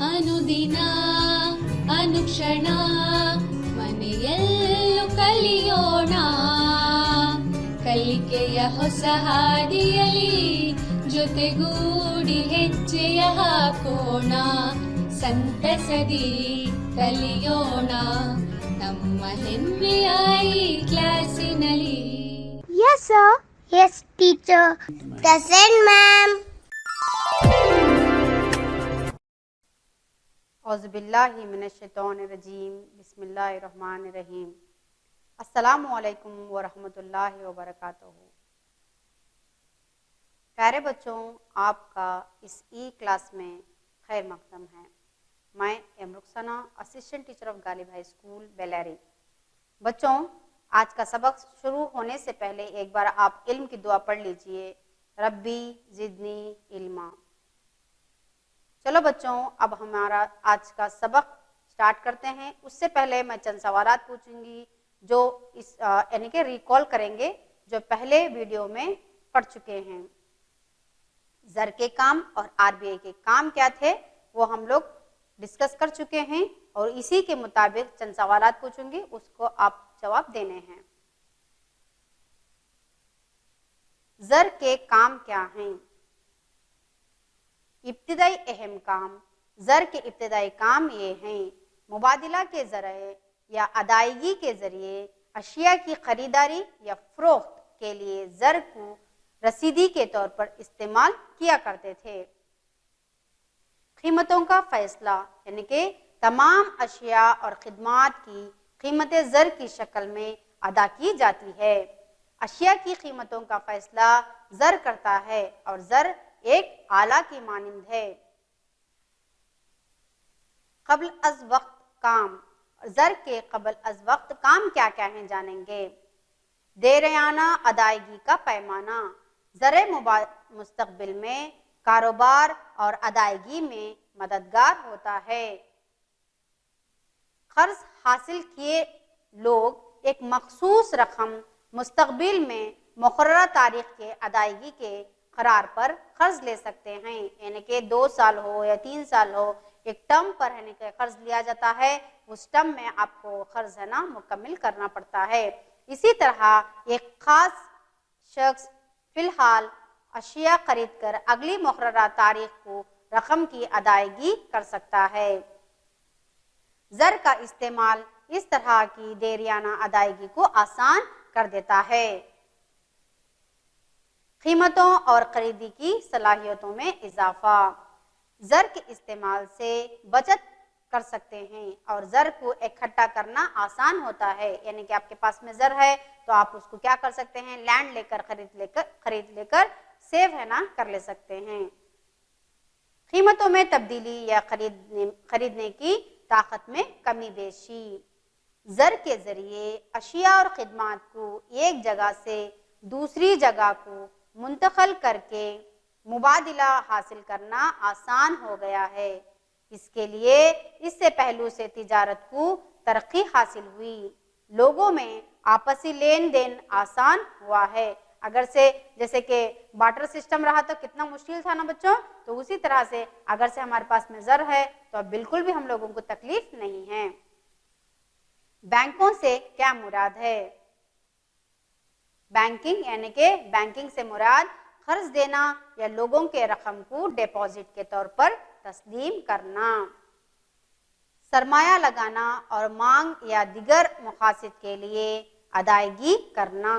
ಅನುದಿನ ಅನುಕ್ಷಣ ಮನೆಯಲ್ಲೂ ಕಲಿಯೋಣ, ಕಲಿಕೆಯ ಹೊಸ ಹಾದಿಯಲಿ ಜೊತೆಗೂಡಿ ಹೆಜ್ಜೆಯ ಹಾಕೋಣ, ಸಂತಸದಿ ಕಲಿಯೋಣ ನಮ್ಮ ಹೆಮ್ಮೆಯ ಈ ಕ್ಲಾಸಿನಲ್ಲಿ. Yes, sir. Yes, teacher. Present, ma'am. औज़ुबिल्लाहि मिनश्शैतानिर्रजीम, बिस्मिल्लाहिर्रहमानिर्रहीम। अस्सलामु अलैकुम व रहमतुल्लाहि व बरकातुहू। प्यारे बच्चों, आपका इस ई क्लास में खैर मकदम है। मैं am Rukhsana, assistant teacher of Ghalib high school Bellary. बच्चों, आज का सबक शुरू होने से पहले एक बार आप इल्म की दुआ पढ़ लीजिए, रब्बी ज़िदनी इल्मा। चलो बच्चों, अब हमारा आज का सबक स्टार्ट करते हैं। उससे पहले मैं चंद सवालात पूछूंगी जो इस यानी कि रिकॉल करेंगे जो पहले वीडियो में पढ़ चुके हैं। ज़र के काम और आरबीआई के काम क्या थे वो हम लोग डिस्कस कर चुके हैं और इसी के मुताबिक चंद सवालात पूछूंगी, उसको आप जवाब देने हैं। ज़र के काम क्या हैं? इब्तिदाई अहम काम। ज़र के इब्तिदाई काम ये हैं: मुबादिला के ज़रिए या अदायगी के ज़रिए अशिया की ख़रीदारी या फ़रोख्त के लिए ज़र को रसीदी के तौर पर इस्तेमाल किया करते थे। कीमतों का फ़ैसला, यानी कि तमाम अशिया और ख़िदमात की कीमतें ज़र की शक्ल में अदा की जाती है। अशिया की कीमतों का फ़ैसला ज़र करता है और ज़र एक आला की मानिंद है। क़ब्ल अज़ वक्त काम। ज़र के क़ब्ल अज़ वक्त काम क्या क्या हैं जानेंगे। देरियाना अदायगी का पैमाना। ज़र मुस्तक़बिल में कारोबार और अदायगी में मददगार होता है। कर्ज हासिल किए लोग एक मखसूस रकम मुस्तक़बिल में मुक़र्ररा तारीख के अदायगी के करार पर कर्ज ले सकते हैं, यानी कि 2 साल हो या 3 साल हो, एक टर्म पर यानी कि कर्ज लिया जाता है। उस टर्म में आपको कर्ज है ना मुकम्मिल करना पड़ता है। इसी तरह एक ख़ास शख्स फ़िलहाल अशिया खरीद कर अगली मुक़र्ररा तारीख को रकम की अदायगी कर सकता है। ज़र का इस्तेमाल इस तरह की देरियाना अदायगी को आसान कर देता है। कीमतों और खरीदी की सलाहियतों में इजाफा। ज़र के इस्तेमाल से बचत कर सकते हैं और ज़र को इकट्ठा करना आसान होता है, यानी कि आपके पास में ज़र है तो आप उसको क्या कर सकते हैं, लैंड लेकर खरीद लेकर सेव है ना कर ले सकते हैं। कीमतों में तब्दीली या खरीदने की ताकत में कमी बेशी। ज़र के ज़रिए अशिया और ख़िदमात को एक जगह से दूसरी जगह को मुंतक़ल करके मुबादिला हासिल करना आसान हो गया है। इसके लिए इससे पहलू से तिजारत को तरक्की हासिल हुई। लोगों में आपसी लेन देन आसान हुआ है। अगर से जैसे कि बार्टर सिस्टम रहा तो कितना मुश्किल था ना बच्चों, तो उसी तरह से अगर से हमारे पास में ज़र है तो अब बिल्कुल भी हम लोगों को तकलीफ नहीं है। बैंकों से क्या मुराद है? बैंकिंग यानी कि बैंकिंग से मुराद कर्ज देना या लोगों के रकम को डिपॉजिट के तौर पर तस्लीम करना। सरमाया लगाना और मांग या दिगर मकासद के लिए अदायगी करना।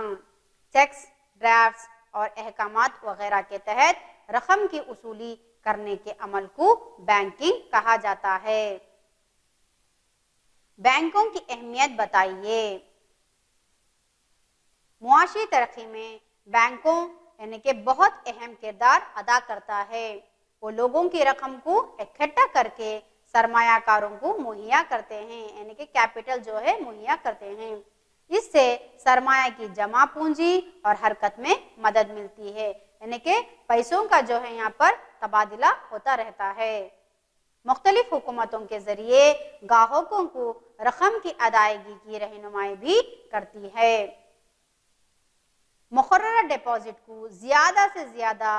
चेक्स, ड्राफ्ट्स और अहकामात वगैरह के तहत रकम की उसूली करने के अमल को बैंकिंग कहा जाता है। बैंकों की अहमियत बताइए। मुआशी तरक्की में बैंकों यानी कि बहुत अहम किरदार अदा करता है। वो लोगों की रकम को इकट्ठा करके सरमायाकारों को मुहैया करते हैं, यानी कि कैपिटल जो है मुहैया करते हैं। इससे सरमाया की जमा पूंजी और हरकत में मदद मिलती है, यानी कि पैसों का जो है यहाँ पर तबादला होता रहता है। मुख्तलिफ हुकूमतों के ज़रिए ग्राहकों को रकम की अदायगी की रहनुमाई भी करती है। मुकर्ररा डिपॉजिट को ज़्यादा से ज़्यादा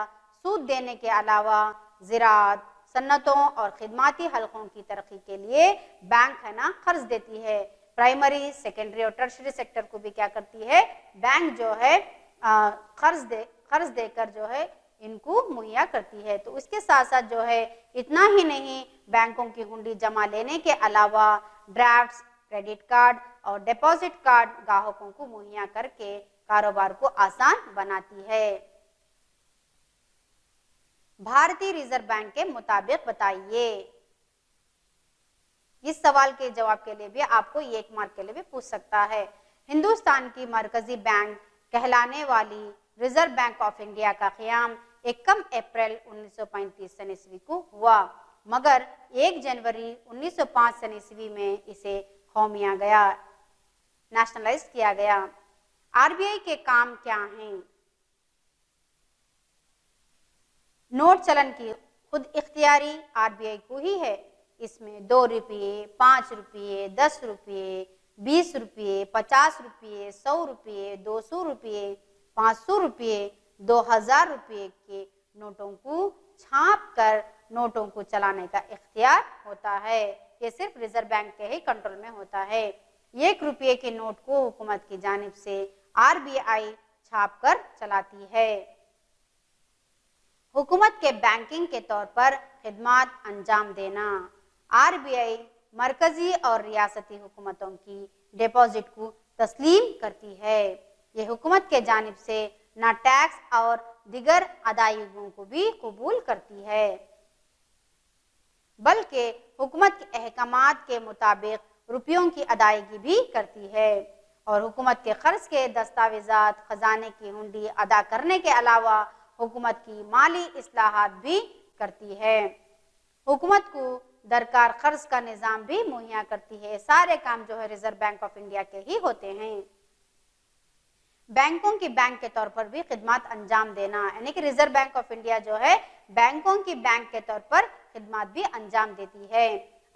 सूद देने के अलावा ज़राअत, सन्नतों और खिदमाती हलकों की तरक्की के लिए बैंक है ना कर्ज देती है। प्राइमरी, सेकेंडरी और टर्शरी सेक्टर को भी क्या करती है, बैंक जो है कर्ज देकर जो है इनको मुहैया करती है। तो उसके साथ साथ जो है इतना ही नहीं, बैंकों की हुंडी जमा लेने के अलावा ड्राफ्ट्स, क्रेडिट कार्ड और डिपॉजिट कार्ड ग्राहकों को मुहैया करके कारोबार को आसान बनाती है। भारतीय रिजर्व बैंक के मुताबिक बताइए। इस सवाल के जवाब के लिए भी आपको 1 मार्क के लिए भी पूछ सकता है। हिंदुस्तान की मरकजी बैंक कहलाने वाली रिजर्व बैंक ऑफ इंडिया का क़याम 1 अप्रैल 1935 सन ईस्वी को हुआ, मगर 1 जनवरी 1905 सन ईस्वी में इसे कौमिया गया, नेशनलाइज किया गया। आरबीआई के काम क्या हैं? नोट चलन की खुद इख्तियारी आरबीआई को ही है। इसमें 2 रुपये, 5 रुपये, 10 रुपये, 20 रुपये, 50 रुपये, 100 रुपये, 200 रुपये, 500 रुपये, 2000 रुपये के नोटों को छाप कर नोटों को चलाने का इख्तियार होता है। ये सिर्फ रिजर्व बैंक के ही कंट्रोल में होता है। 1 रुपये के नोट को हुकूमत की जानिब से आरबीआई छाप कर चलाती है। हुकूमत के बैंकिंग के तौर पर खिदमात अंजाम देना। आरबीआई मरकजी और रियासती हुकूमतों की डिपॉजिट को तस्लीम करती है। ये हुकूमत के जानिब से ना टैक्स और दिगर अदायगियों को भी कबूल करती है, बल्कि हुकूमत के अहकामात के मुताबिक रुपयों की अदायगी भी करती है और हुकूमत के खर्च के दस्तावेजात, खजाने की हुंडी अदा करने के अलावा हुकूमत की माली इस्लाहात भी करती है। हुकूमत को दरकार खर्च का निज़ाम भी मुहैया करती है। सारे काम जो है रिजर्व बैंक ऑफ इंडिया के ही होते हैं। बैंकों की बैंक के तौर पर भी खिदमत अंजाम देना, यानी कि रिजर्व बैंक ऑफ इंडिया जो है बैंकों की बैंक के तौर पर खिदमत भी अंजाम देती है।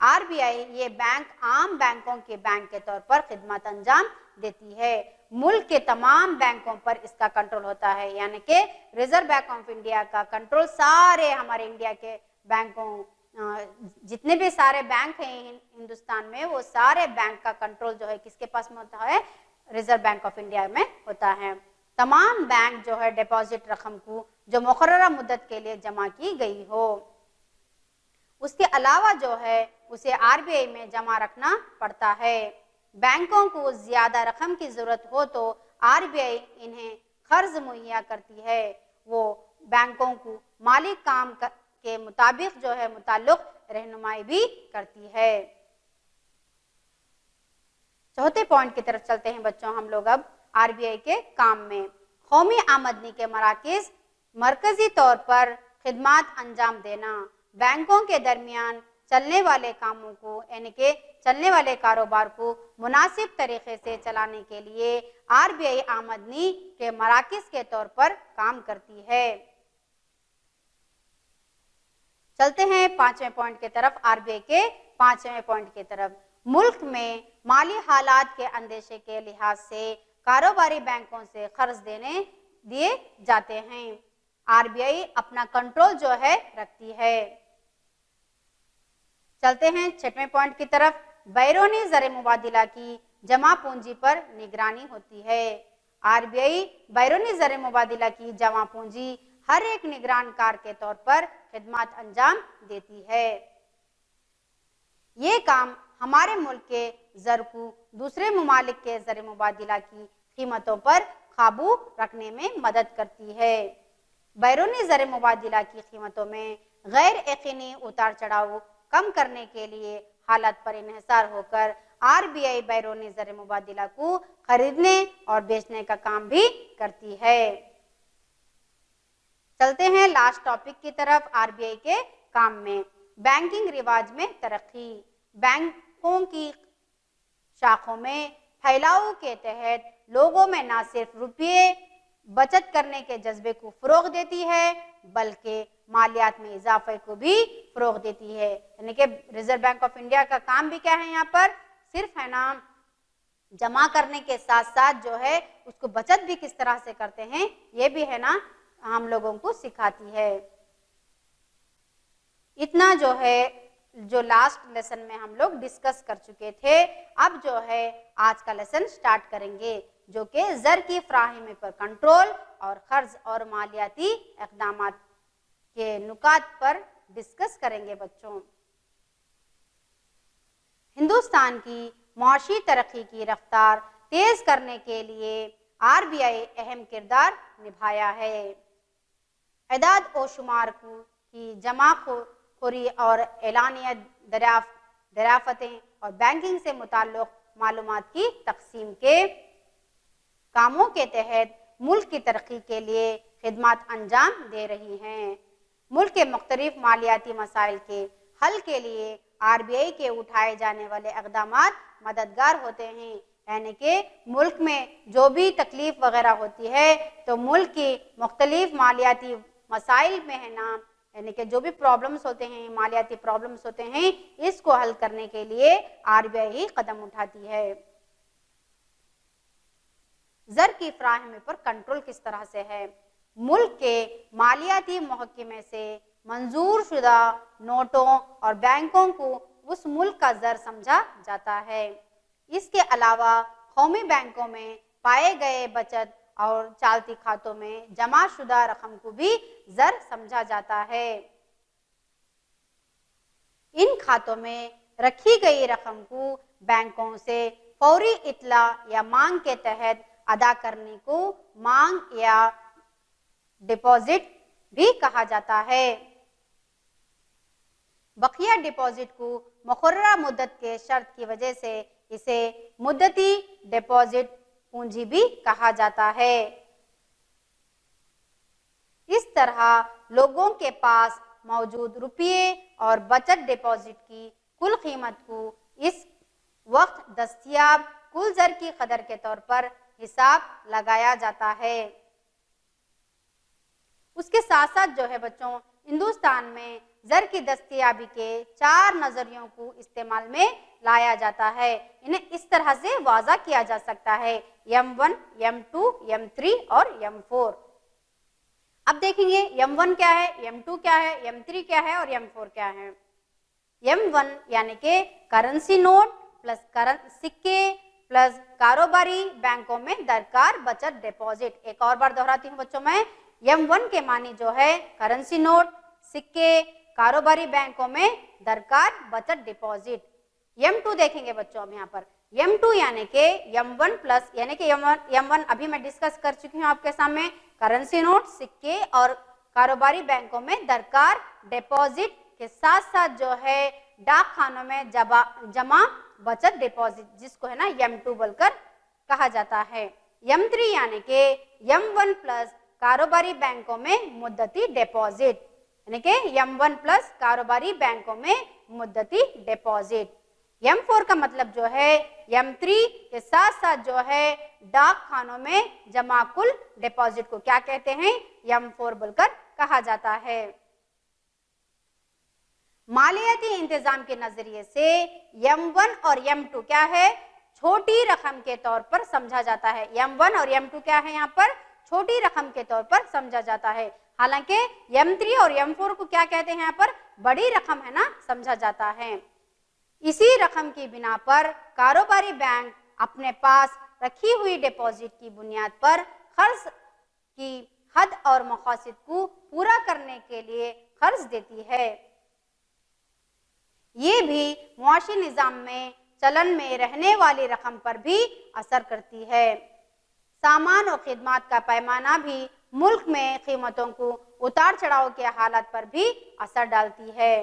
आरबीआई ये बैंक आम बैंकों के बैंक के तौर पर खिदमत अंजाम देती है। मुल्क के तमाम बैंकों पर इसका कंट्रोल होता है, यानी कि रिजर्व बैंक ऑफ इंडिया का कंट्रोल सारे हमारे इंडिया के बैंकों, जितने भी सारे बैंक हैं हिंदुस्तान में, वो सारे बैंक का कंट्रोल जो है किसके पास में होता है, रिजर्व बैंक ऑफ इंडिया में होता है। तमाम बैंक जो है डिपॉजिट रकम को जो मुकर्ररा मुद्दत के लिए जमा की गई हो, उसके अलावा जो है उसे आरबीआई में जमा रखना पड़ता है। बैंकों को ज्यादा रकम की जरूरत हो तो आरबीआई इन्हें कर्ज मुहैया करती है। वो बैंकों को माली काम के मुताबिक जो है मुताल्लिक रहनुमाई भी करती है। चौथे पॉइंट की तरफ चलते हैं बच्चों हम लोग अब आरबीआई के काम में। कौमी आमदनी के मराकज़ मरकजी तौर पर खिदमत अंजाम देना। बैंकों के दरमियान चलने वाले कामों को, यानी कि चलने वाले कारोबार को मुनासिब तरीके से चलाने के लिए आरबीआई आमदनी के मराकज़ के तौर पर काम करती है। चलते हैं पांचवें पॉइंट की तरफ, आरबीआई के पांचवें पॉइंट की तरफ। मुल्क में माली हालात के अंदेशे के लिहाज से कारोबारी बैंकों से कर्ज दिए जाते हैं। आरबीआई अपना कंट्रोल जो है रखती है। चलते हैं छठवें पॉइंट की तरफ। बैरूनी ज़र मुबादिला की जमा पूंजी पर निगरानी होती है। आरबीआई बैरूनी ज़र मुबादिला की जमा पूंजी हर एक निगरानकार के तौर पर खिदमत अंजाम देती है। ये काम हमारे मुल्क के ज़र को दूसरे ममालिक के ज़र मुबादिला की कीमतों पर काबू रखने में मदद करती है। बैरूनी ज़र मुबादिला की कीमतों में गैर यकीनी उतार चढ़ाव कम करने के लिए हालत पर इन्हिसार होकर आरबीआई बैरूनी ज़र मुबादिला को खरीदने और बेचने का काम भी करती है। चलते हैं लास्ट टॉपिक की तरफ, आरबीआई के काम में। बैंकिंग रिवाज में तरक्की। बैंकों की शाखों में फैलाव के तहत लोगों में न सिर्फ रुपये बचत करने के जज्बे को फरोग देती है, बल्कि मालियात में इजाफे को भी फरोग देती है। यानी कि रिजर्व बैंक ऑफ इंडिया का काम भी क्या है, यहाँ पर सिर्फ है ना जमा करने के साथ साथ जो है उसको बचत भी किस तरह से करते हैं, ये भी है ना हम लोगों को सिखाती है। इतना اتنا جو ہے جو لاسٹ لیسن میں ہم لوگ ڈسکس کر چکے تھے. اب جو ہے آج کا لیسن سٹارٹ کریں گے جو کہ زر کی فراہمی پر کنٹرول اور قرض اور مالیاتی اقدامات کے نکات پر ڈسکس کریں گے بچوں. ہندوستان کی معاشی ترقی کی رفتار تیز کرنے کے لیے RBI اہم کردار نبھایا ہے. اعداد و شمار کی جمع خوری اور اعلانیہ دریافتیں اور بینکنگ سے متعلق معلومات کی تقسیم کے کاموں کے تحت ملک کی ترقی کے لیے خدمات انجام دے رہی ہیں. ملک کے مختلف مالیاتی مسائل کے حل کے لیے RBI کے اٹھائے جانے والے اقدامات مددگار ہوتے ہیں. یعنی کہ ملک میں جو بھی تکلیف وغیرہ ہوتی ہے تو ملک کی مختلف مالیاتی مسائل میں ہے نا، یعنی کہ جو بھی پرابلمس ہوتے ہیں، مالیاتی پرابلمس ہوتے ہیں، اس کو حل کرنے کے لیے RBI ہی قدم اٹھاتی ہے. زر کی فراہمی پر کنٹرول کس طرح سے ہے؟ ملک کے مالیاتی محکمے سے منظور شدہ نوٹوں اور بینکوں کو اس ملک کا زر سمجھا جاتا ہے. اس کے علاوہ قومی بینکوں میں پائے گئے بچت اور چالتی کھاتوں میں جمع شدہ رقم کو بھی زر سمجھا جاتا ہے. ان کھاتوں میں رکھی گئی رقم کو بینکوں سے فوری اطلاع یا مانگ کے تحت ادا کرنے کو مانگ یا ڈپازٹ بھی کہا جاتا ہے. بقیہ ڈپازٹ کو مقررہ مدت کے شرط کی وجہ سے اسے مدتی ڈپازٹ پونجی بھی کہا جاتا ہے. اس طرح لوگوں کے پاس موجود روپیے اور بچت ڈپازٹ کی کل قیمت کو اس وقت دستیاب کل زر کی قدر کے طور پر حساب لگایا جاتا ہے. اس کے ساتھ ساتھ جو ہے بچوں، ہندوستان میں زر کی دستیابی کے 4 نظریوں کو استعمال میں لایا جاتا ہے. انہیں اس طرح سے واضح کیا جا سکتا ہے: M1, M2, M3 اور M4. اب دیکھیں گے M1 کیا ہے، M2 کیا ہے، M3 کیا ہے اور M4 کیا ہے. M1 یعنی کہ کرنسی نوٹ پلس سکے پلس کاروباری بینکوں میں درکار بچت ڈپازٹ. ایک اور بار دہراتی ہوں بچوں میں، M1 کے معنی جو ہے کرنسی نوٹ، سکے، کاروباری بینکوں میں درکار بچت ڈپازٹ. M2 دیکھیں گے بچوں اب یہاں پر، M2 یعنی کہ M1 پلس، یعنی کہ M1 ابھی میں ڈسکس کر چکی ہوں آپ کے سامنے، کرنسی نوٹ، سکے اور کاروباری بینکوں میں درکار ڈپازٹ کے ساتھ ساتھ جو ہے ڈاک خانوں میں جمع بچت ڈپازٹ، جس کو ہے نا M2 بول کر کہا جاتا ہے. M3 یعنی کہ M1 پلس کاروباری بینکوں میں مدتی ڈپازٹ، یعنی کہ M1 پلس کاروباری بینکوں میں مدتی ڈپازٹ. M4 کا مطلب جو ہے M3 کے ساتھ ساتھ جو ہے ڈاک خانوں میں جمع کل ڈپازٹ کو کیا کہتے ہیں؟ M4 بول کر کہا جاتا ہے. مالیاتی انتظام کے نظریے سے M1 اور M2 کیا ہے؟ چھوٹی رقم کے طور پر سمجھا جاتا ہے. M1 اور M2 کیا ہے؟ یہاں پر چھوٹی رقم کے طور پر سمجھا جاتا ہے. حالانکہ M3 اور M4 کو کیا کہتے ہیں؟ یہاں پر بڑی رقم ہے نا سمجھا جاتا ہے. اسی رقم کی بنا پر کاروباری بینک اپنے پاس رکھی ہوئی ڈپازٹ کی بنیاد پر قرض کی حد اور مقاصد کو پورا کرنے کے لیے قرض دیتی ہے. یہ بھی معاشی نظام میں چلن میں رہنے والی رقم پر بھی اثر کرتی ہے. سامان اور خدمات کا پیمانہ بھی ملک میں قیمتوں کو اتار چڑھاؤ کے حالات پر بھی اثر ڈالتی ہے.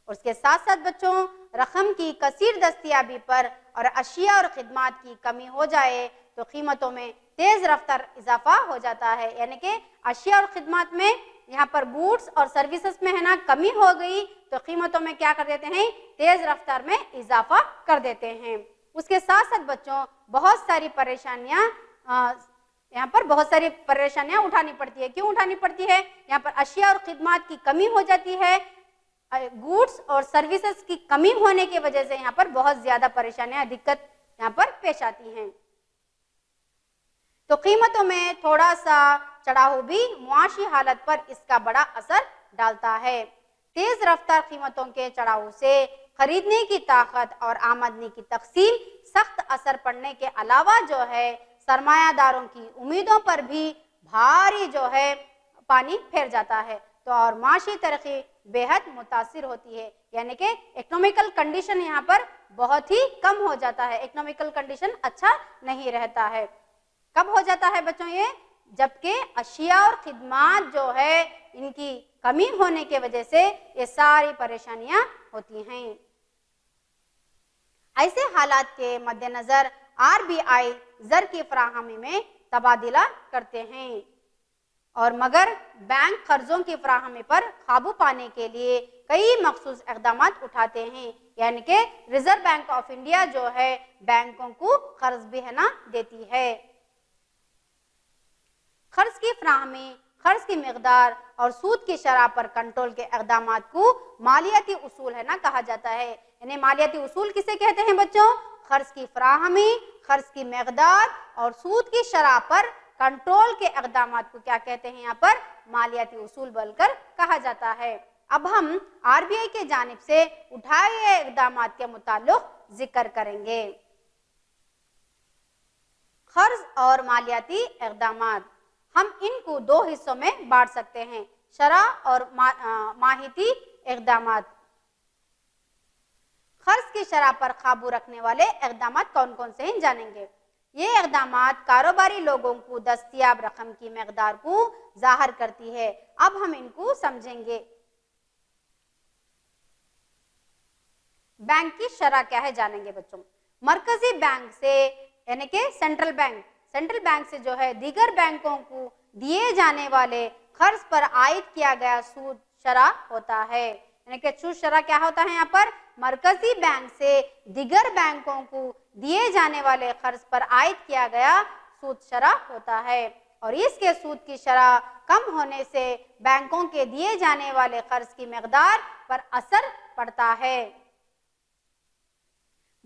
اور اس کے ساتھ ساتھ بچوں، رقم کی کثیر دستیابی پر اور اشیاء اور خدمات کی کمی ہو جائے تو قیمتوں میں تیز رفتار اضافہ ہو جاتا ہے. یعنی کہ اشیاء اور خدمات میں یہاں پر گوڈس اور سروسز میں ہے نا کمی ہو گئی تو قیمتوں میں کیا کر دیتے ہیں؟ تیز رفتار میں اضافہ کر دیتے ہیں. اس کے ساتھ ساتھ بچوں بہت ساری پریشانیاں یہاں پر اٹھانی پڑتی ہے. کیوں اٹھانی پڑتی ہے؟ یہاں پر اشیاء اور خدمات کی کمی ہو جاتی ہے. گوڈس اور سروسز کی کمی ہونے کی وجہ سے یہاں پر بہت زیادہ پریشانیاں، دقت یہاں پر پیش آتی ہیں. تو قیمتوں میں تھوڑا سا چڑھاؤ بھی معاشی حالت پر اس کا بڑا اثر ڈالتا ہے. तेज रफ्तार कीमतों के चढ़ाव से खरीदने की ताकत और आमदनी की तकसीम सख्त असर पड़ने के अलावा जो है सरमायादारों की उम्मीदों पर भी भारी जो है पानी फेर जाता है, तो और माशी तरक्की बेहद मुतासिर होती है। यानी कि इकोनॉमिकल कंडीशन यहाँ पर बहुत ही कम हो जाता है, इकोनॉमिकल कंडीशन अच्छा नहीं रहता है। कब हो जाता है बच्चों ये? जबकि अशिया और खिदमात जो है इनकी कमी होने के वजह से ये सारी परेशानियां होती हैं। ऐसे हालात के मद्देनजर आरबीआई ज़र की फराहमी में तबादला करते हैं, और मगर बैंक कर्जों की फराहमी पर काबू पाने के लिए कई मखसूस इक़दाम उठाते हैं। यानी कि रिजर्व बैंक ऑफ इंडिया जो है बैंकों को कर्ज भी है ना देती है। कर्ज की फराहमी, कर्ज की मिकदार और सूद की शरह पर कंट्रोल के इक़दाम को मालियाती उसूल है ना कहा जाता है। यानी मालियाती उसूल किसे कहते हैं बच्चों? कर्ज की फराहमी, कर्ज की मिकदार और सूद की शरह पर कंट्रोल के इक़दाम को क्या कहते हैं? यहाँ पर मालियाती उसूल बोलकर कहा जाता है। अब हम आरबीआई के जानिब से उठाए गए इक़दाम के मुताल्लिक़ जिक्र करेंगे। कर्ज और मालियाती इक़दाम, हम इनको दो हिस्सों में बांट सकते हैं, शरह और माहिती इक़दाम। कर्ज की शरह पर काबू रखने वाले इक़दाम कौन कौन से हैं जानेंगे। ये इक़दाम कारोबारी लोगों को दस्तयाब रकम की मकदार को जाहिर करती है। अब हम इनको समझेंगे। बैंक की शरह क्या है जानेंगे बच्चों। मरकजी बैंक से यानी कि सेंट्रल बैंक से जो है दीगर बैंकों को दिए जाने वाले कर्ज पर आयद किया गया सूद शरह होता है। यानी कि सूद शरह क्या होता है यहाँ पर? मरकजी बैंक से दीगर बैंकों को दिए जाने वाले कर्ज पर आयद किया गया सूद शरह होता है, और इसके सूद की शरह कम होने से बैंकों के दिए जाने वाले कर्ज की मकदार पर असर पड़ता है।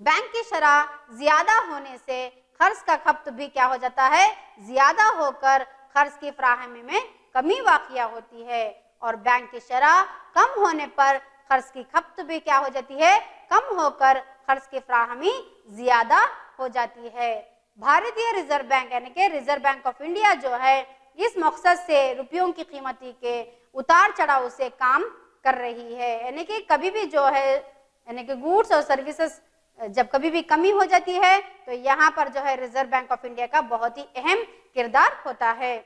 बैंक की शरह ज्यादा होने से कर्ज का खपत भी क्या हो जाता है? ज्यादा होकर कर्ज की फराहमी में कमी वाक़िया होती है, और बैंक की शरह कम होने पर कर्ज की खपत भी क्या हो जाती है? कम होकर कर्ज की फराहमी ज्यादा हो जाती है। भारतीय रिजर्व बैंक यानी कि रिजर्व बैंक ऑफ इंडिया जो है इस मकसद से रुपयों की कीमती के उतार चढ़ाव से काम कर रही है। यानी कि कभी भी जो है यानी कि गुड्स और सर्विसेज जब कभी भी कमी हो जाती है तो यहाँ पर जो है रिजर्व बैंक ऑफ इंडिया का बहुत ही अहम किरदार होता है।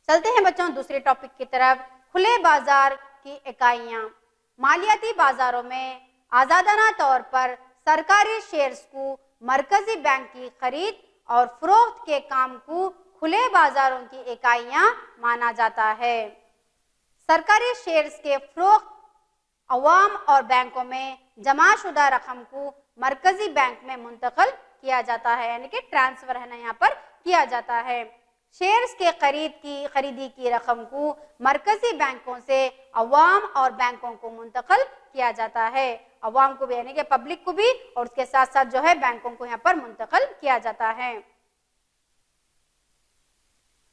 चलते हैं बच्चों दूसरे टॉपिक की तरफ। खुले बाजार की इकाइयां। मालियाती बाजारों में आजादाना तौर पर सरकारी शेयर्स को मरकजी बैंक की खरीद और फरोख्त के काम को खुले बाजारों की इकाइयां माना जाता है। सरकारी शेयर्स के फरोख्त अवाम और बैंकों में जमाशुदा रकम को मरकजी बैंक में मुंतकिल किया जाता है, यानी कि ट्रांसफर है ना यहाँ पर किया जाता है। शेयर्स के खरीदी की रकम को मरकजी बैंकों से अवाम और बैंकों को मुंतकिल किया जाता है। अवाम को भी यानी कि पब्लिक को भी और उसके साथ साथ जो है बैंकों को यहाँ पर मुंतकिल किया जाता है।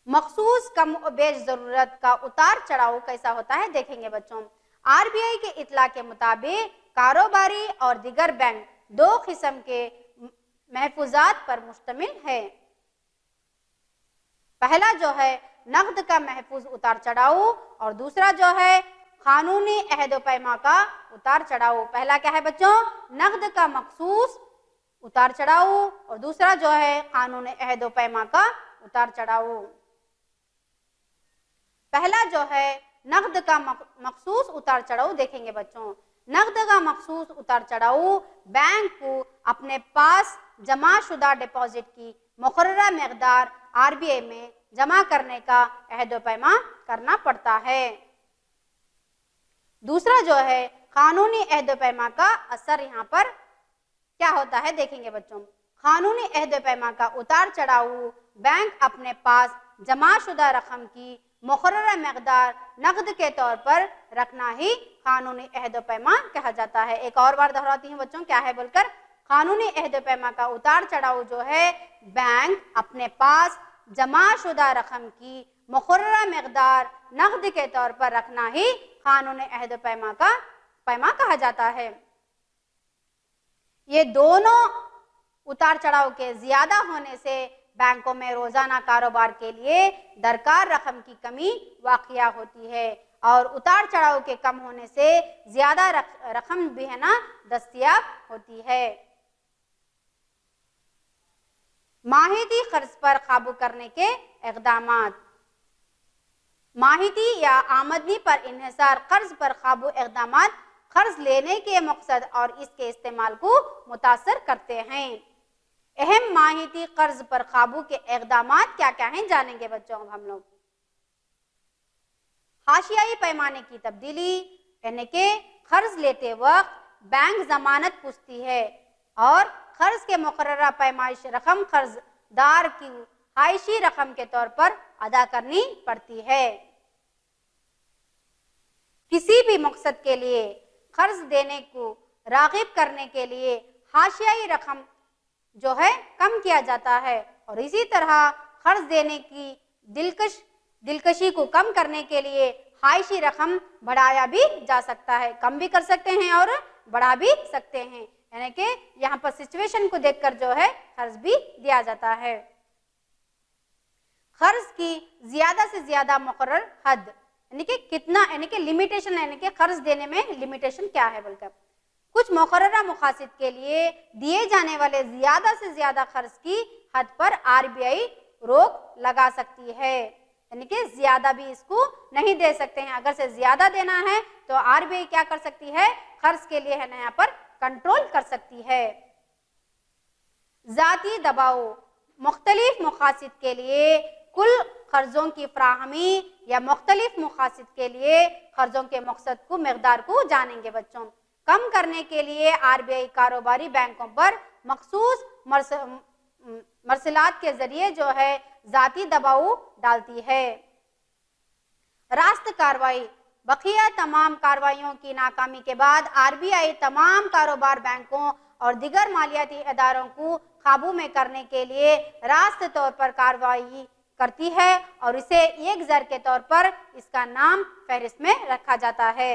मखसूस कम बेश जरूरत का उतार चढ़ाव कैसा होता है देखेंगे बच्चों। आरबीआई के इतला के मुताबिक कारोबारी और दिगर बैंक दो किस्म के महफूजात पर मुश्तमिल है। पहला जो है नकद का महफूज उतार चढ़ाव और दूसरा जो है कानूनी अहद पैमा का उतार चढ़ाव। पहला क्या है बच्चों? नकद का मखसूस उतार चढ़ाव और दूसरा जो है कानूनी अहद पैमा का उतार चढ़ाव। पहला जो है नकद का मखसूस उतार चढ़ाव देखेंगे बच्चों। नकद का मखसूस उतार चढ़ाव बैंक को अपने पास जमा शुदा डिपॉजिट की मुकर्ररा मकदार आरबीआई में जमा करने का अहद पैमा करना पड़ता है। दूसरा जो है कानूनी अहद पैमा का असर यहाँ पर क्या होता है देखेंगे बच्चों। कानूनी अहद पैमा का उतार चढ़ाव बैंक अपने पास जमा शुदा रकम की मुकर्ररा मकदार नकद के तौर पर रखना ही कानूनी अहद पैमा कहा जाता है। एक और बार दोहराती हूँ बच्चों क्या है बोलकर। कानूनी अहद पैमा का उतार चढ़ाव जो है बैंक अपने पास जमा शुदा रकम की मुकर्रर मकदार नकद के तौर पर रखना ही कानून अहद पैमा कहा जाता है। ये दोनों उतार चढ़ाव के ज्यादा होने से बैंकों में रोजाना कारोबार के लिए दरकार रकम की कमी वाक़या होती है और उतार चढ़ाव के कम होने से ज्यादा रकम भी है ना दस्तयाब होती है। माहिती खर्च पर काबू करने के इक़दामात। माहिती या आमदनी पर इन्हिसार कर्ज पर काबू इक़दामात कर्ज लेने के मकसद और इसके इस्तेमाल को मुतासर करते हैं। अहम माहिती कर्ज पर काबू के इक़दामात क्या क्या हैं जानेंगे बच्चों हम लोग। हाशियाई पैमाने की तब्दीली, यानी कि कर्ज लेते वक्त बैंक जमानत पूछती है और कर्ज के मुकर्ररा पैमाइश रकम कर्जदार की हाइशी रकम के तौर पर अदा करनी पड़ती है। किसी भी मकसद के लिए कर्ज देने को रागिब करने के लिए हाशियाई रकम जो है कम किया जाता है और इसी तरह कर्ज देने की दिलकशी को कम करने के लिए हाइशी रकम बढ़ाया भी जा सकता है, कम भी कर सकते हैं और बढ़ा भी सकते हैं, यानी कि यहाँ पर सिचुएशन को देखकर जो है कर्ज भी दिया जाता है। कर्ज की ज्यादा से ज्यादा मुकर्रर हद, यानी कि कितना, यानी कि लिमिटेशन, यानी कि कर्ज देने में लिमिटेशन क्या है बोलकर कुछ मुकर्ररा मकासद के लिए दिए जाने वाले ज्यादा से ज्यादा कर्ज की हद पर आरबीआई रोक लगा सकती है, यानी कि ज्यादा भी इसको नहीं दे सकते हैं। अगर से ज्यादा देना है तो आरबीआई क्या कर सकती है, कर्ज के लिए है ना यहाँ पर कंट्रोल कर सकती है। जाती दबाव, मुख्तलिफ मकासद के लिए कुल कर्जों की फराहमी या मुख्तलिफ मकासद के लिए कर्जों के मकसद को मकदार को जानेंगे बच्चों। कम करने के लिए आरबीआई कारोबारी बैंकों पर मखसूस मरसलात के जरिए जो है जाती दबाव डालती है। रास्त कार्रवाई, बकिया तमाम कार्रवाइयों की नाकामी के बाद आरबीआई तमाम कारोबार बैंकों और दिगर मालियाती इदारों को काबू में करने के लिए रास्त तौर पर कार्रवाई करती है और इसे एक ज़र के तौर पर इसका नाम फहरिस्त में रखा जाता है।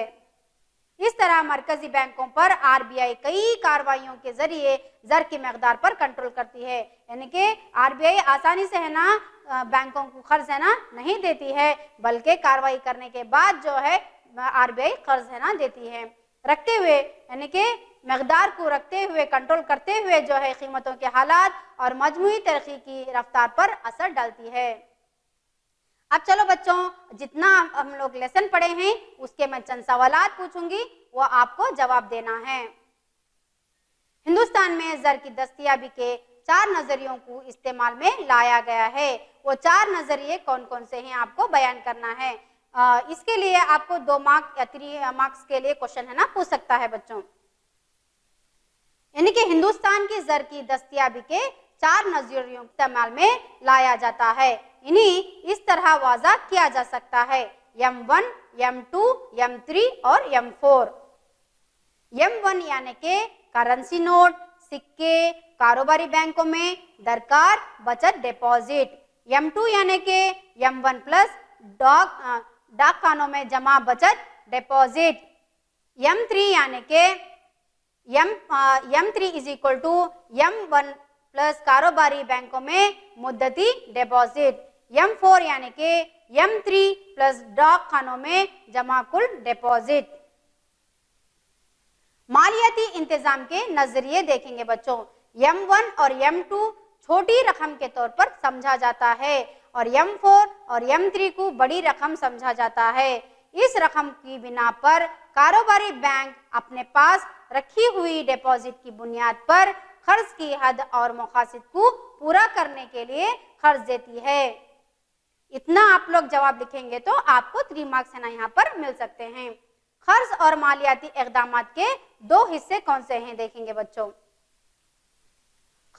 इस तरह मरकजी बैंकों पर आरबीआई कई कार्रवाइयों के जरिए ज़र की मकदार पर कंट्रोल करती है, यानी कि आरबीआई आसानी से है ना बैंकों को कर्ज है ना नहीं देती है, बल्कि कार्रवाई करने के बाद जो है आरबीआई कर्ज है ना देती है, रखते हुए यानी कि मकदार को रखते हुए कंट्रोल करते हुए जो है कीमतों के हालात और मजमूई तरक्की की रफ्तार पर असर डालती है। अब चलो बच्चों, जितना हम लोग लेसन पढ़े हैं उसके मैं चंद सवालात पूछूंगी, वो आपको जवाब देना है। हिंदुस्तान में ज़र की दस्तयाबी के 4 नजरियों को इस्तेमाल में लाया गया है, वो 4 नजरिए कौन कौन से हैं आपको बयान करना है। इसके लिए आपको 2 मार्क्स या 3 मार्क्स के लिए क्वेश्चन है ना पूछ सकता है बच्चों। यानी कि हिंदुस्तान की ज़र की दस्तयाबी के 4 नजरियों इस्तेमाल में लाया जाता है, इन्हीं इस तरह वाज़ा किया जा सकता है M1, M2, M3 और M4। M1 यानी कि करेंसी नोट, सिक्के, कारोबारी बैंकों में दरकार बचत डिपॉजिट। M2 यानी कि M1 प्लस डाक खानों में जमा बचत डिपॉजिट। M3 यानी कि M3 is equal to M1 plus कारोबारी बैंकों में मुद्दती डिपॉजिट। M4 यानी कि M3 प्लस डाक खानों में जमा कुल डिपॉजिट। मालियाती इंतजाम के नजरिए देखेंगे बच्चों। M1 और M2 छोटी रकम के तौर पर समझा जाता है और M4 और M3 को बड़ी रकम समझा जाता है। इस रकम की बिना पर कारोबारी बैंक अपने पास रखी हुई डिपॉजिट की बुनियाद पर कर्ज की हद और मकासद को पूरा करने के लिए कर्ज देती है। इतना आप लोग जवाब लिखेंगे तो आपको 3 मार्क्स है ना यहाँ पर मिल सकते हैं। कर्ज और मालियाती इक़दामात के 2 हिस्से कौन से हैं देखेंगे बच्चों।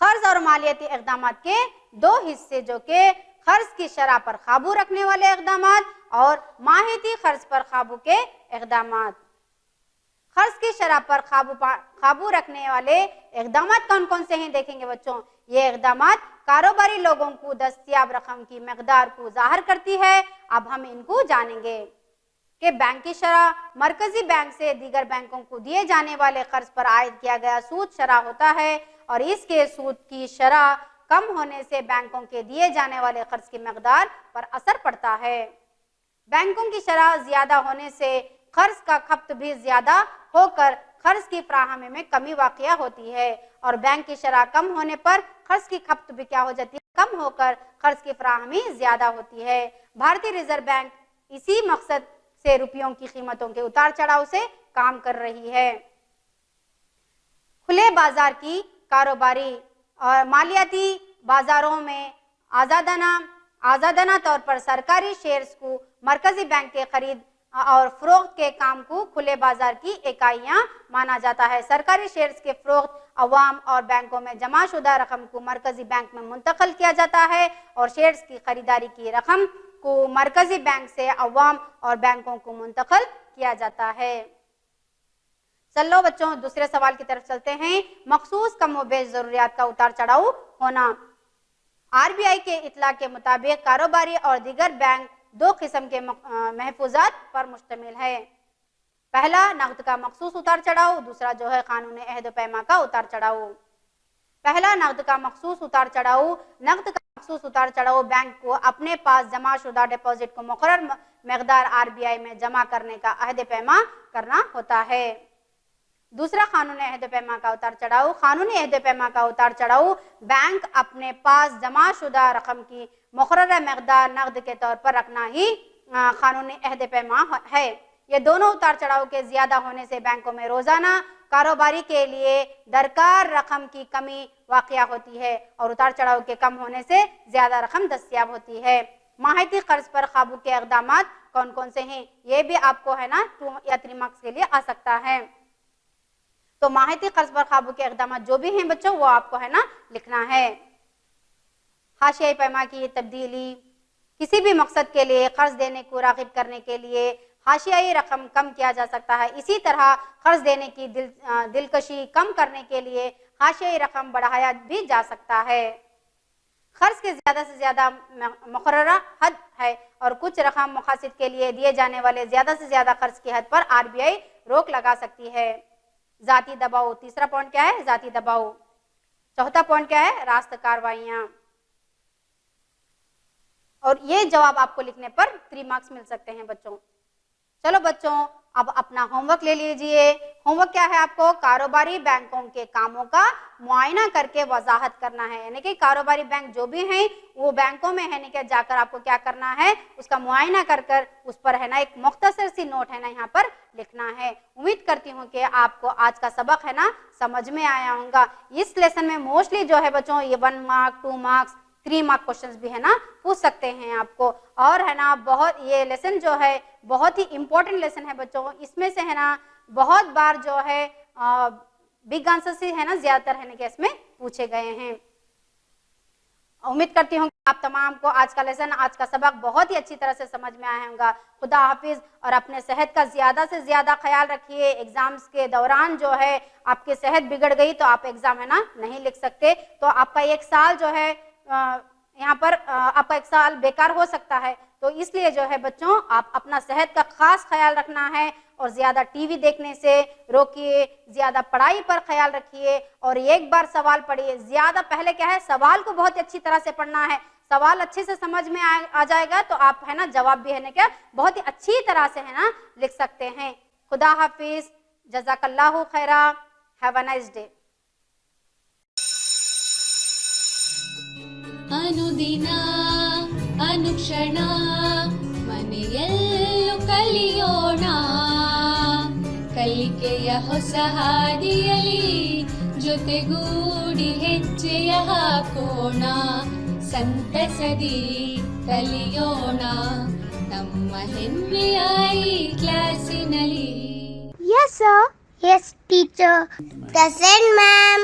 कर्ज और मालियाती इक़दामात के 2 हिस्से जो कि कर्ज की शरह पर काबू रखने वाले इक़दामात और माहिती कर्ज पर काबू के इक़दामात। कर्ज की शरह पर काबू रखने वाले इक़दामात कौन कौन से हैं देखेंगे बच्चों। ये इक़दामात कारोबारी लोगों को दस्तयाब रकम की मकदार को ज़ाहिर करती है। अब हम इनको जानेंगे कि बैंक की शरह मरकजी बैंक से दीगर बैंकों को दिए जाने वाले कर्ज पर आयद किया गया सूद शरह होता है और इसके सूद की शरह कम होने से बैंकों के दिए जाने वाले कर्ज की मकदार पर असर पड़ता है। बैंकों की शरह ज्यादा होने से कर्ज का खपत भी ज्यादा होकर कर्ज की फराहमी में कमी वाक़या होती है और बैंक की शरह कम होने पर कर्ज की खपत भी क्या हो जाती है, कम होकर कर्ज की फराहमी ज्यादा होती है। भारतीय रिजर्व बैंक इसी मकसद से रुपयों की कीमतों के उतार चढ़ाव से काम कर रही है। खुले बाजार की कारोबारी और मालियाती बाजारों में आजादाना तौर पर सरकारी शेयर्स को मरकजी बैंक के खरीद और फरोख्त के काम को खुले बाजार की इकाइयां माना जाता है। सरकारी शेयर्स के फरोख्त अवाम और बैंकों में जमा शुदा रकम को मरकजी बैंक में मुंतकिल किया जाता है और शेयर्स की खरीदारी की रकम को मरकजी बैंक से अवाम और बैंकों को मुंतकिल किया जाता है। चलो बच्चों दूसरे सवाल की तरफ चलते हैं। मखसूस कम व बेश जरूरियात का उतार चढ़ाव होना। आरबीआई के इतला के मुताबिक कारोबारी और दीगर बैंक दो किस्म के महफूजात पर मुश्तमिल है। पहला नकद का मखसूस उतार चढ़ाव, दूसरा जो है कानूनी अहद व पैमा का उतार चढ़ाव। पहला नकद का मखसूस उतार चढ़ाव। नकद का मखसूस उतार चढ़ाव बैंक को अपने पास जमा शुदा डिपॉजिट को मुकर्रर मकदार आरबीआई में जमा करने का अहद पैमा करना होता है। दूसरा कानूनी अहद पैमा का उतार चढ़ाव। कानूनी अहद पैमा का उतार चढ़ाव बैंक अपने पास जमा शुदा रकम की मुकर्रर मकदार नकद के तौर पर रखना ही कानूनी अहद पैमा है। ये दोनों उतार चढ़ाव के ज्यादा होने से बैंकों में रोजाना कारोबारी के लिए दरकार रकम की कमी वाक़या होती है और उतार चढ़ाव के कम होने से ज्यादा रकम दस्तयाब होती है। माहिती कर्ज पर काबू के इक़दाम कौन कौन से हैं, ये भी आपको है ना 2 या 3 मार्क्स के लिए आ सकता है। तो माहिती कर्ज पर काबू के इक़दाम जो भी हैं बच्चों वो आपको है ना लिखना है। हाशियाई पैमा की तब्दीली, किसी भी मकसद के लिए कर्ज देने को राग़िब करने के लिए हाशियाई रकम कम किया जा सकता है। इसी तरह कर्ज देने की दिलकशी कम करने के लिए हाशियाई रकम बढ़ाया भी जा सकता है। कर्ज के ज्यादा से ज्यादा मुकर्ररा हद है और कुछ रकम मकासद के लिए दिए जाने वाले ज्यादा से ज्यादा कर्ज की हद पर आरबीआई रोक लगा सकती है। जाती दबाव, तीसरा पॉइंट क्या है, जाती दबाव। चौथा पॉइंट क्या है, रास्त कार्रवाइयां। और ये जवाब आपको लिखने पर 3 मार्क्स मिल सकते हैं बच्चों। चलो बच्चों अब अपना होमवर्क ले लीजिए। होमवर्क क्या है आपको, कारोबारी बैंकों के कामों का मुआयना करके वजाहत करना है। यानी कि कारोबारी बैंक जो भी हैं वो बैंकों में है ना जाकर आपको क्या करना है, उसका मुआयना कर उस पर है ना एक मुख्तसर सी नोट है ना यहाँ पर लिखना है। उम्मीद करती हूँ कि आपको आज का सबक है ना समझ में आया होगा। इस लेसन में मोस्टली जो है बच्चों ये 1 मार्क 2 मार्क्स 3 मार्क क्वेश्चंस भी है ना पूछ सकते हैं आपको। और है ना बहुत ये लेसन जो है बहुत ही इम्पोर्टेंट लेसन है बच्चों। इसमें से है ना बहुत बार जो है बिग आंसर से है ना ज्यादातर है ना कि इसमें पूछे गए हैं। उम्मीद करती हूँ कि आप तमाम को आज का लेसन, आज का सबक बहुत ही अच्छी तरह से समझ में आया होगा। खुदा हाफिज और अपने सेहत का ज्यादा से ज्यादा ख्याल रखिए। एग्जाम्स के दौरान जो है आपकी सेहत बिगड़ गई तो आप एग्जाम है ना नहीं लिख सकते, तो आपका 1 साल जो है यहाँ पर आपका 1 साल बेकार हो सकता है। तो इसलिए जो है बच्चों आप अपना सेहत का खास ख्याल रखना है और ज्यादा टीवी देखने से रोकिए, ज्यादा पढ़ाई पर ख्याल रखिए और एक बार सवाल पढ़िए। ज्यादा पहले क्या है सवाल को बहुत अच्छी तरह से पढ़ना है। सवाल अच्छे से समझ में आ जाएगा तो आप है ना जवाब भी है ना क्या बहुत ही अच्छी तरह से है ना लिख सकते हैं। खुदा हाफिज, जज़ाकल्लाहु खैरा, हैव अ नाइस डे। ಅನುದಿನ ಅನುಕ್ಷಣ ಮನೆಯಲ್ಲೂ ಕಲಿಯೋಣ, ಕಲಿಕೆಯ ಹೊಸ ಹಾದಿಯಲಿ ಜೊತೆಗೂಡಿ ಹೆಜ್ಜೆಯ ಹಾಕೋಣ, ಸಂತಸದಿ ಕಲಿಯೋಣ ನಮ್ಮ ಹೆಮ್ಮೆಯ ಈ ಕ್ಲಾಸಿನಲ್ಲಿ. Yes sir. Yes teacher. Present ma'am.